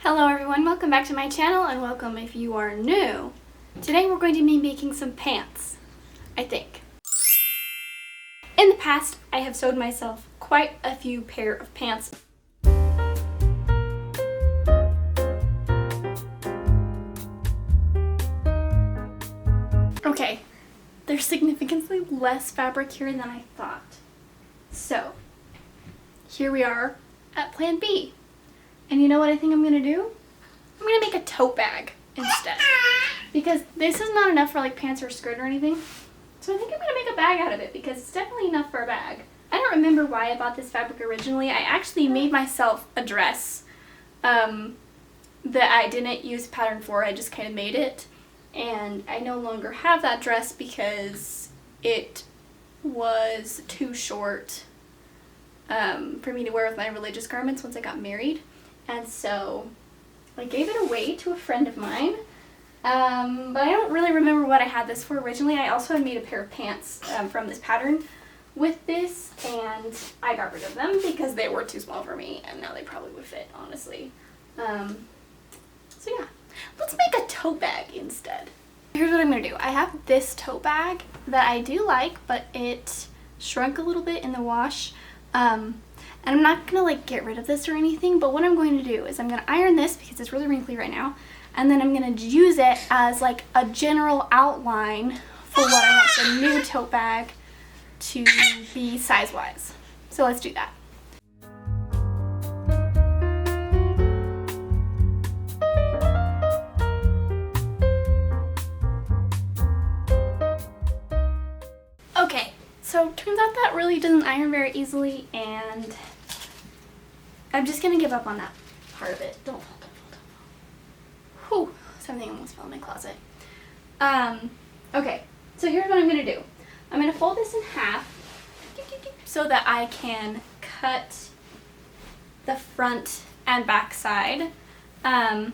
Hello everyone, welcome back to my channel and welcome if you are new. Today we're going to be making some pants, I think. In the past, I have sewed myself quite a few pair of pants. Okay, there's significantly less fabric here than I thought. So, here we are at plan B. And you know what I think I'm going to do? I'm going to make a tote bag instead. Because this is not enough for like pants or a skirt or anything. So I think I'm going to make a bag out of it because it's definitely enough for a bag. I don't remember why I bought this fabric originally. I actually made myself a dress that I didn't use pattern for. I just kind of made it. And I no longer have that dress because it was too short for me to wear with my religious garments once I got married. And so I gave it away to a friend of mine, but I don't really remember what I had this for originally. I also had made a pair of pants from this pattern with this, and I got rid of them because they were too small for me, and now they probably would fit, honestly. So yeah, let's make a tote bag instead. Here's what I'm going to do. I have this tote bag that I do like, but it shrunk a little bit in the wash. And I'm not gonna like get rid of this or anything, but what I'm going to do is I'm gonna iron this because it's really wrinkly right now, and then I'm gonna use it as like a general outline for what I want the new tote bag to be size-wise. So let's do that. Okay, so turns out that really doesn't iron very easily, and I'm just gonna give up on that part of it. Don't fall. Whew, something almost fell in my closet. Okay, so here's what I'm gonna do. I'm gonna fold this in half so that I can cut the front and back side. And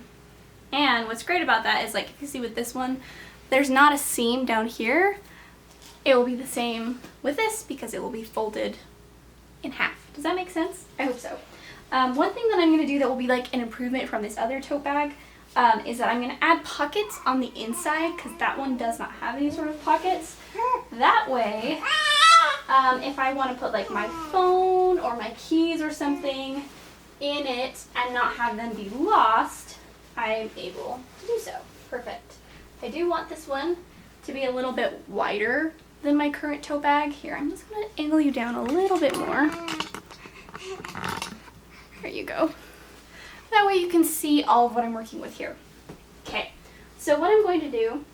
what's great about that is, like, if you see with this one, there's not a seam down here. It will be the same with this because it will be folded in half. Does that make sense? I hope so. One thing that I'm going to do that will be like an improvement from this other tote bag is that I'm going to add pockets on the inside because that one does not have any sort of pockets. That way, if I want to put like my phone or my keys or something in it and not have them be lost, I'm able to do so. Perfect. I do want this one to be a little bit wider than my current tote bag. Here, I'm just going to angle you down a little bit more. There you go. That way you can see all of what I'm working with here. Okay, so what I'm going to do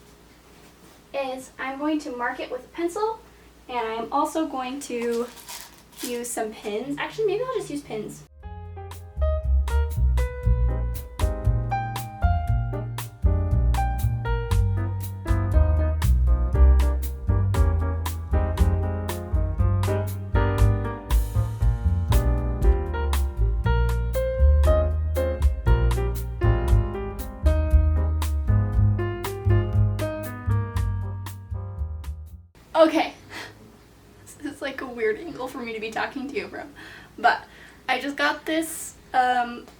is I'm going to mark it with a pencil, and I'm also going to use some pins. Actually, maybe I'll just use pins. Okay, this is like a weird angle for me to be talking to you from, but I just got this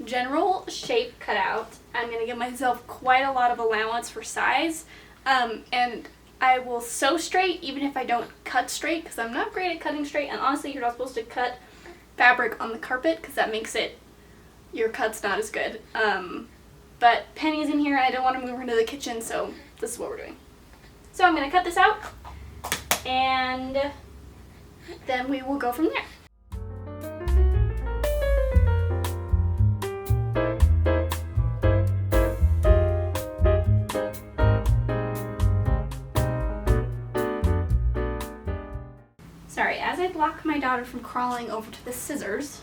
general shape cut out. I'm going to give myself quite a lot of allowance for size, and I will sew straight even if I don't cut straight because I'm not great at cutting straight, and honestly you're not supposed to cut fabric on the carpet because that makes your cuts not as good. But Penny's in here and I don't want to move her to the kitchen, so this is what we're doing. So I'm going to cut this out, and then we will go from there. Sorry, as I block my daughter from crawling over to the scissors,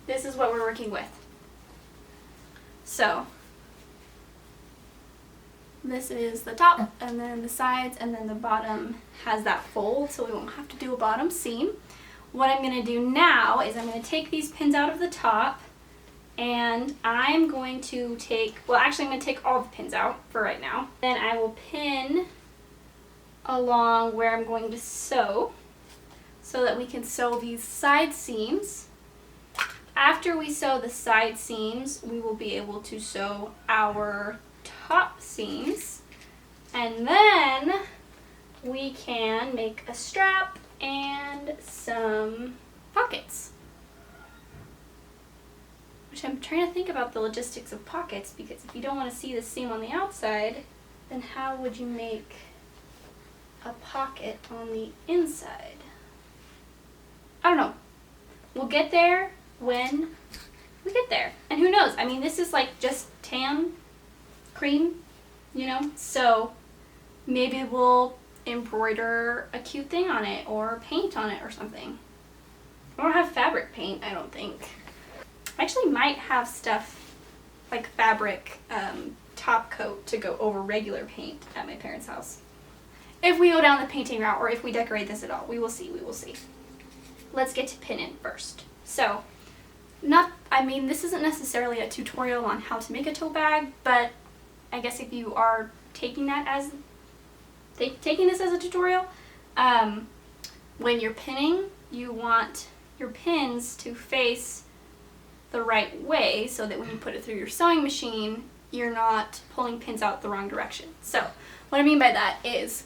this is what we're working with. So this is the top, and then the sides, and then the bottom has that fold, so we won't have to do a bottom seam. What I'm going to do now is I'm going to take these pins out of the top, and I'm going to take, well actually I'm going to take all the pins out for right now. Then I will pin along where I'm going to sew so that we can sew these side seams after we sew the side seams, we will be able to sew our top seams, and then we can make a strap and some pockets. Which I'm trying to think about the logistics of pockets, because if you don't want to see the seam on the outside, then how would you make a pocket on the inside? I don't know. We'll get there when we get there. And who knows? I mean, this is like just tan cream, you know? So maybe we'll embroider a cute thing on it or paint on it or something. I don't have fabric paint, I don't think. I actually might have stuff like fabric top coat to go over regular paint at my parents' house. If we go down the painting route, or if we decorate this at all, we will see, we will see. Let's get to pinning first. So, this isn't necessarily a tutorial on how to make a tote bag, but I guess if you are taking this as a tutorial, when you're pinning, you want your pins to face the right way so that when you put it through your sewing machine, you're not pulling pins out the wrong direction. So what I mean by that is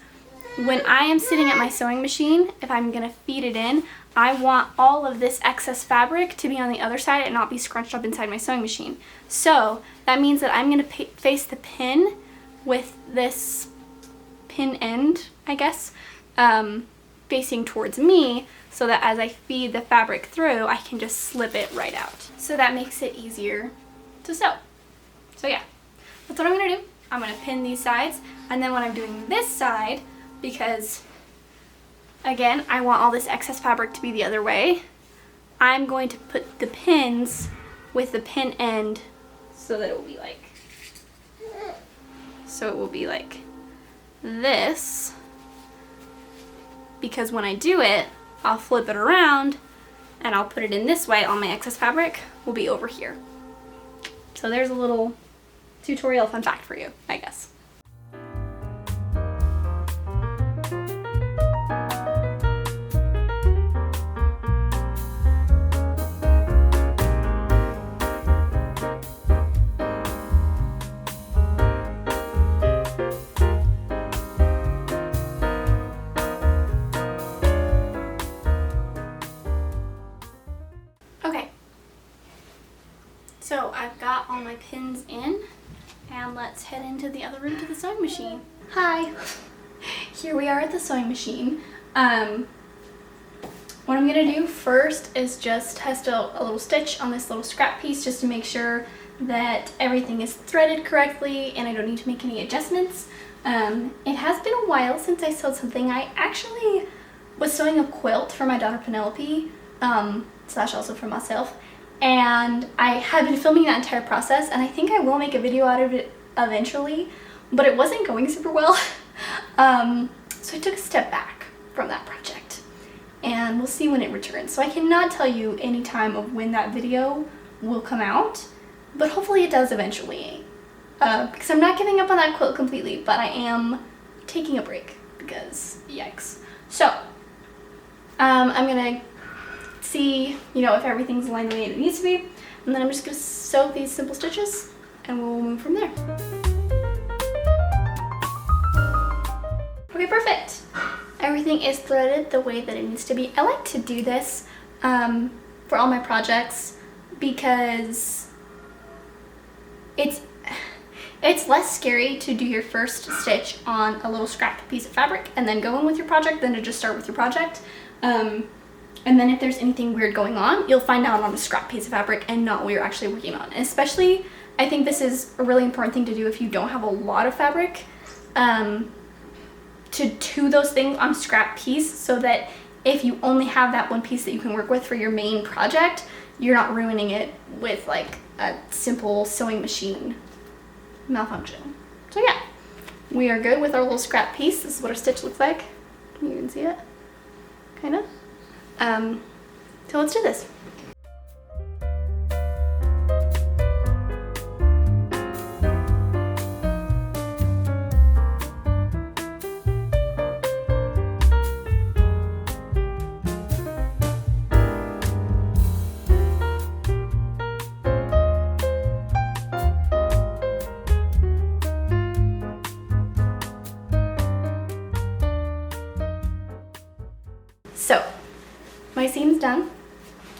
when I am sitting at my sewing machine, if I'm going to feed it in, I want all of this excess fabric to be on the other side and not be scrunched up inside my sewing machine. So that means that I'm going to face the pin with this pin end, I guess, facing towards me, so that as I feed the fabric through, I can just slip it right out. So that makes it easier to sew. So yeah, that's what I'm gonna do. I'm gonna pin these sides, and then when I'm doing this side, because again, I want all this excess fabric to be the other way, I'm going to put the pins with the pin end so that it will be like this, because when I do it, I'll flip it around and I'll put it in this way. All my excess fabric will be over here. So there's a little tutorial fun fact for you, I guess. So I've got all my pins in, and let's head into the other room to the sewing machine. Hi! Here we are at the sewing machine. What I'm gonna do first is just test a little stitch on this little scrap piece just to make sure that everything is threaded correctly and I don't need to make any adjustments. It has been a while since I sewed something. I actually was sewing a quilt for my daughter Penelope, slash also for myself. And I had been filming that entire process, and I think I will make a video out of it eventually, but it wasn't going super well. So I took a step back from that project, and we'll see when it returns. So I cannot tell you any time of when that video will come out, but hopefully it does eventually. Because I'm not giving up on that quilt completely, but I am taking a break because yikes. So I'm gonna see, if everything's aligned the way it needs to be, and then I'm just gonna sew these simple stitches and we'll move from there. Okay, perfect. Everything is threaded the way that it needs to be. I like to do this for all my projects because it's less scary to do your first stitch on a little scrap piece of fabric and then go in with your project than to just start with your project. And then if there's anything weird going on, you'll find out on a scrap piece of fabric and not what you're actually working on. And especially, I think this is a really important thing to do if you don't have a lot of fabric, to do those things on a scrap piece so that if you only have that one piece that you can work with for your main project, you're not ruining it with like a simple sewing machine malfunction. So yeah, we are good with our little scrap piece. This is what our stitch looks like. Can you even see it? Kind of. So let's do this. seams done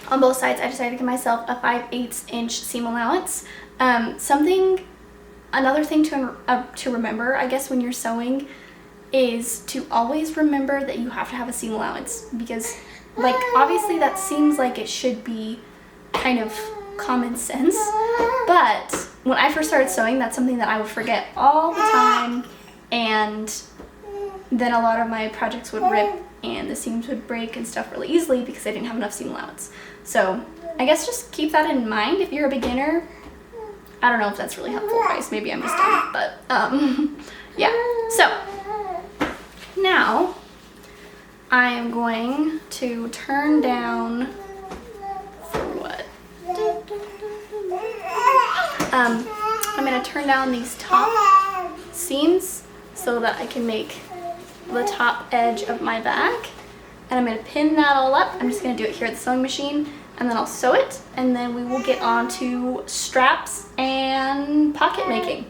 on both sides. I decided to give myself a 5/8 inch seam allowance. Another thing to remember, I guess, when you're sewing is to always remember that you have to have a seam allowance, because like obviously that seems like it should be kind of common sense, but when I first started sewing, that's something that I would forget all the time, and then a lot of my projects would rip and the seams would break and stuff really easily because I didn't have enough seam allowance. So I guess just keep that in mind if you're a beginner. I don't know if that's really helpful, guys. Maybe I'm just dumb, but yeah. So now I am going to turn down I'm going to turn down these top seams so that I can make the top edge of my bag, and I'm going to pin that all up. I'm just going to do it here at the sewing machine, and then I'll sew it, and then we will get on to straps and pocket making.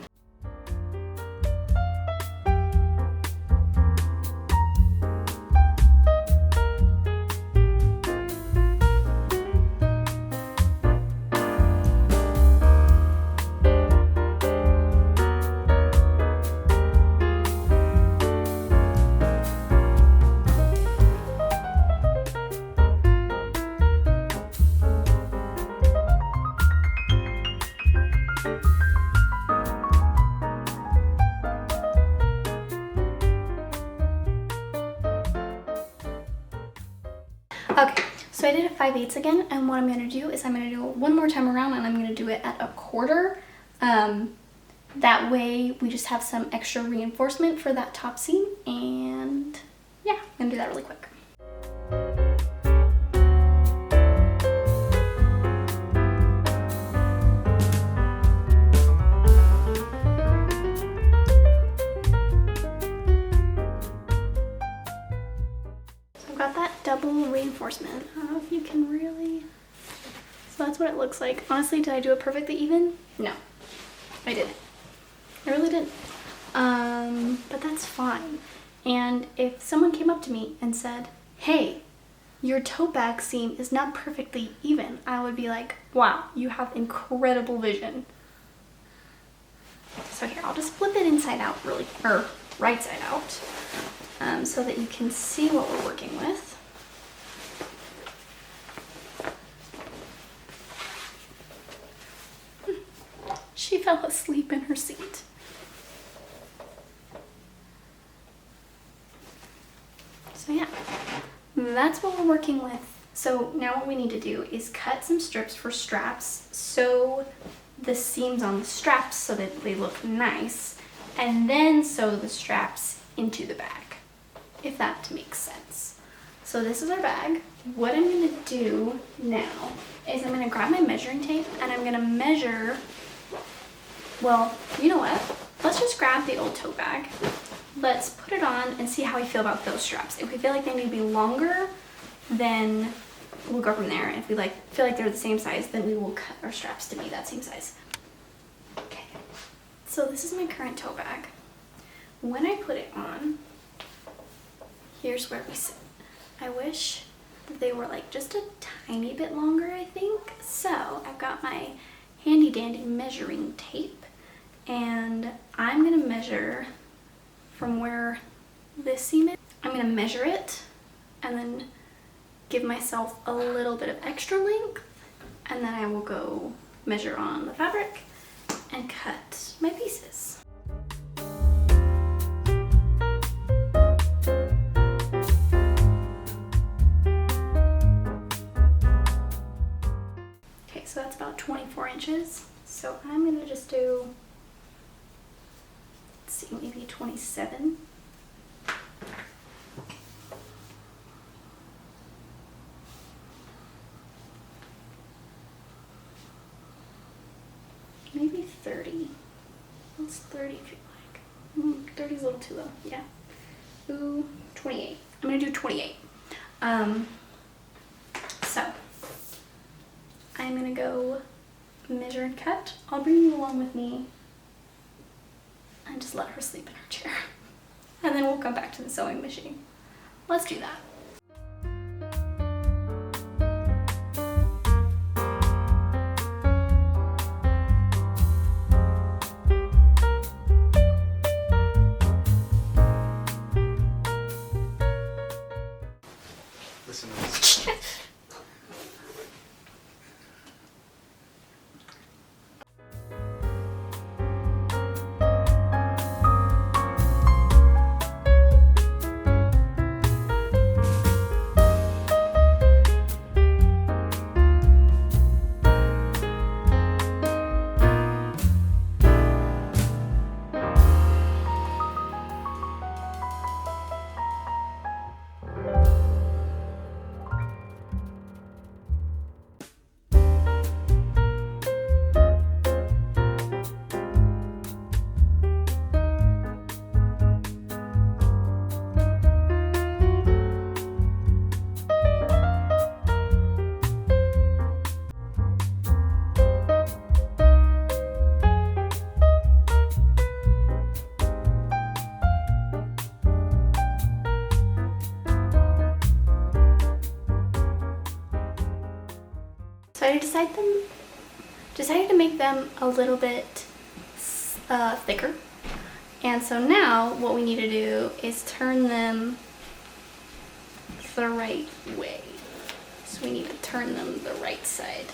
Okay, so I did a 5/8 again, and what I'm going to do is I'm going to do it one more time around, and I'm going to do it at a quarter. That way we just have some extra reinforcement for that top seam, and yeah, I'm going to do that really quick. Double reinforcement. I don't know if you can really... So that's what it looks like. Honestly, did I do it perfectly even? No, I didn't. I really didn't. But that's fine. And if someone came up to me and said, hey, your tote bag seam is not perfectly even, I would be like, wow, you have incredible vision. So here, I'll just flip it inside out really, or right side out, so that you can see what we're working with. She fell asleep in her seat. So yeah, that's what we're working with. So now what we need to do is cut some strips for straps, sew the seams on the straps so that they look nice, and then sew the straps into the bag, if that makes sense. So this is our bag. What I'm gonna do now is I'm gonna grab my measuring tape and I'm gonna measure. Well, you know what? Let's just grab the old tote bag. Let's put it on and see how we feel about those straps. If we feel like they need to be longer, then we'll go from there. If we feel like they're the same size, then we will cut our straps to be that same size. Okay, so this is my current tote bag. When I put it on, here's where we sit. I wish that they were like just a tiny bit longer, I think. So I've got my handy dandy measuring tape, and I'm gonna measure from where this seam is. I'm gonna measure it and then give myself a little bit of extra length, and then I will go measure on the fabric and cut my pieces. Okay, so that's about 24 inches. So I'm gonna just do, let's see, maybe 27. Maybe 30. What's 30 feel like? 30 is a little too low, yeah. Ooh, 28. I'm gonna do 28. So I'm gonna go measure and cut. I'll bring you along with me and just let her sleep in her chair. And then we'll come back to the sewing machine. Let's do that. decided to make them a little bit thicker. And so now what we need to do is turn them the right way. So we need to turn them the right side.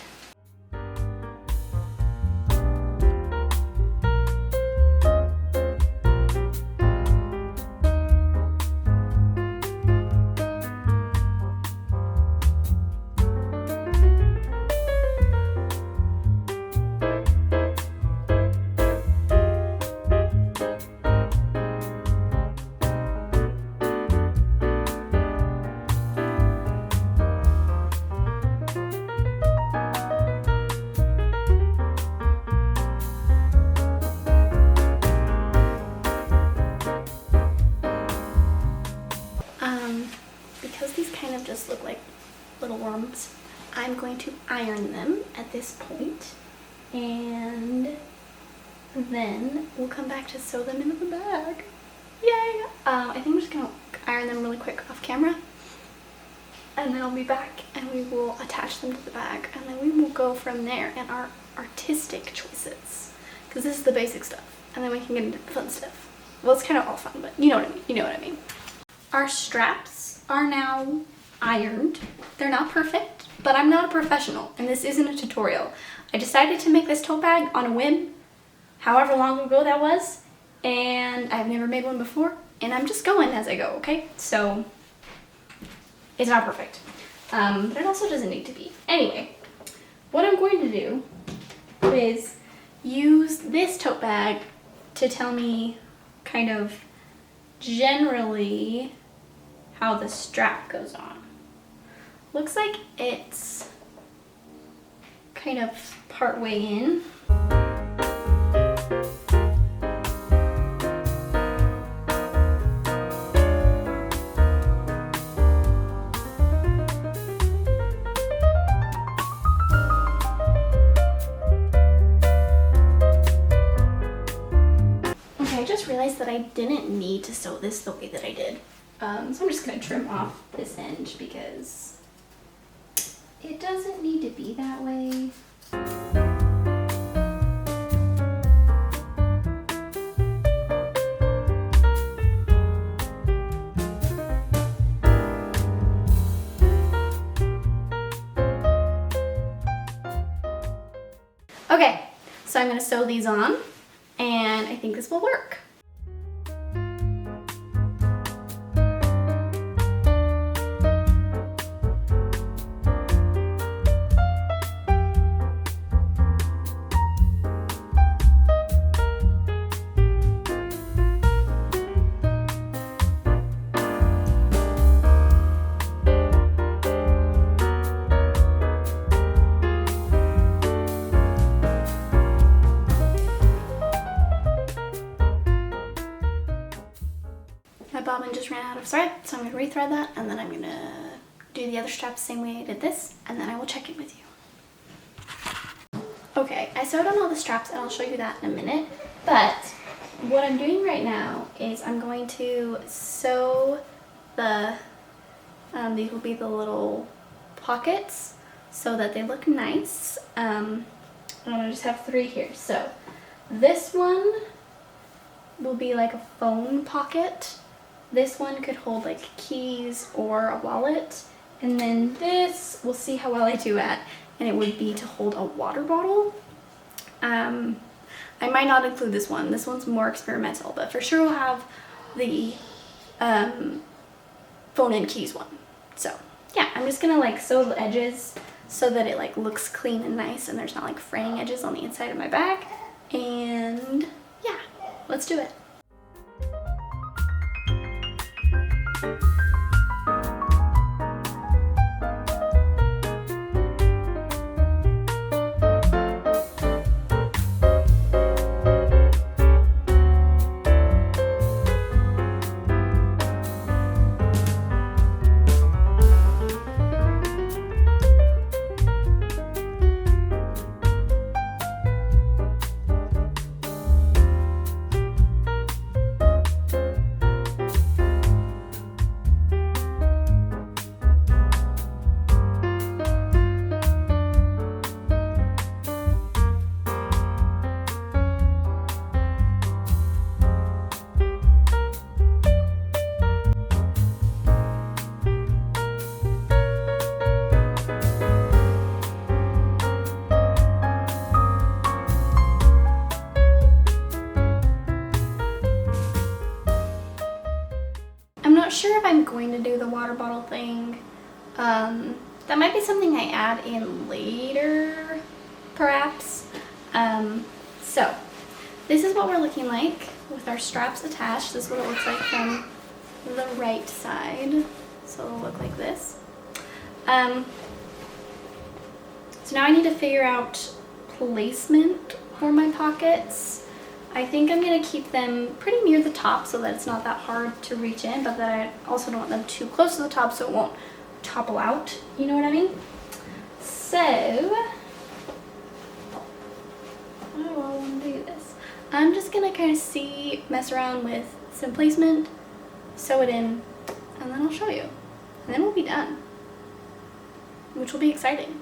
Because these kind of just look like little worms, I'm going to iron them at this point, and then we'll come back to sew them into the bag. Yay! I think I'm just gonna iron them really quick off camera, and then I'll be back and we will attach them to the bag, and then we will go from there and our artistic choices, because this is the basic stuff, and then we can get into the fun stuff. Well, it's kind of all fun, but you know what I mean. You know what I mean. Our straps are now ironed. They're not perfect, but I'm not a professional and this isn't a tutorial. I decided to make this tote bag on a whim, however long ago that was, and I've never made one before, and I'm just going as I go, okay? So it's not perfect, but it also doesn't need to be. Anyway, what I'm going to do is use this tote bag to tell me kind of generally how the strap goes on. Looks like it's kind of part way in. Okay, I just realized that I didn't need to sew this the way that I did. So I'm just going to trim off this end because it doesn't need to be that way. Okay, so I'm going to sew these on, and I think this will work. My bobbin just ran out of thread, so I'm going to rethread that, and then I'm going to do the other strap the same way I did this, and then I will check in with you. Okay, I sewed on all the straps, and I'll show you that in a minute, but what I'm doing right now is I'm going to sew the, these will be the little pockets so that they look nice. I'm going to just have 3 here. So this one will be like a phone pocket. This one could hold like keys or a wallet. And then this, we'll see how well I do at, and it would be to hold a water bottle. I might not include this one. This one's more experimental, but for sure we'll have the phone and keys one. So yeah, I'm just gonna like sew the edges so that it like looks clean and nice and there's not like fraying edges on the inside of my bag. And yeah, let's do it. sure if I'm going to do the water bottle thing. That might be something I add in later, perhaps. So this is what we're looking like with our straps attached. This is what it looks like from the right side. So it'll look like this. So now I need to figure out placement for my pockets. I think I'm gonna keep them pretty near the top so that it's not that hard to reach in, but that I also don't want them too close to the top so it won't topple out, you know what I mean? So, how do I want to do this? I'm just gonna kind of mess around with some placement, sew it in, and then I'll show you. And then we'll be done, which will be exciting.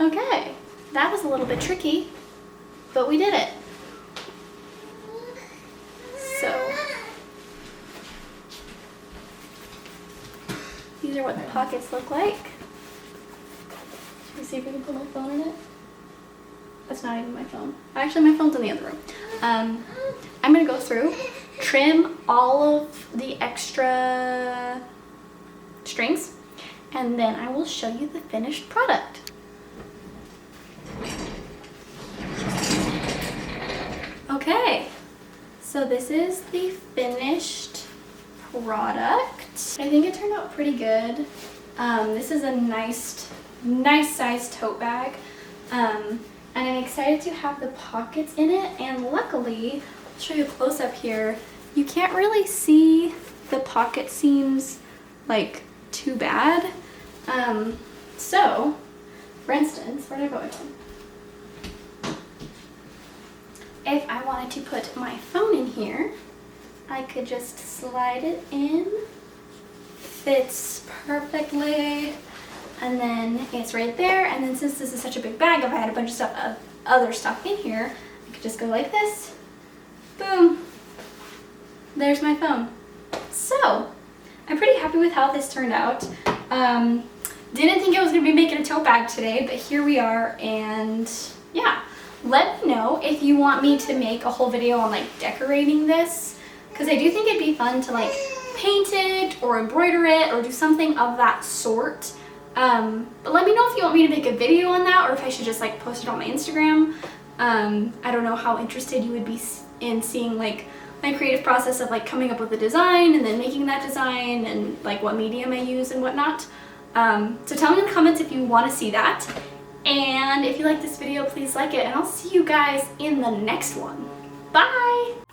Okay, that was a little bit tricky, but we did it. So, these are what the pockets look like. Should we see if we can put my phone in it? That's not even my phone. Actually, my phone's in the other room. I'm gonna go through, trim all of the extra strings, and then I will show you the finished product. Okay, so this is the finished product. I think it turned out pretty good. This is a nice size tote bag. And I'm excited to have the pockets in it, and luckily, I'll show you a close up here. You can't really see the pocket seams like too bad. So, for instance, where did I go with them? If I wanted to put my phone in here, I could just slide it in. Fits perfectly. And then it's right there. And then since this is such a big bag, if I had a bunch of stuff, other stuff in here, I could just go like this. Boom. There's my phone. So, I'm pretty happy with how this turned out. Didn't think I was going to be making a tote bag today, but here we are, and yeah. Let me know if you want me to make a whole video on like decorating this, because I do think it'd be fun to like paint it or embroider it or do something of that sort. But let me know if you want me to make a video on that, or if I should just like post it on my Instagram. I don't know how interested you would be in seeing like my creative process of like coming up with a design and then making that design and like what medium I use and whatnot. So tell me in the comments if you want to see that. And if you like this video, please like it, and I'll see you guys in the next one. Bye!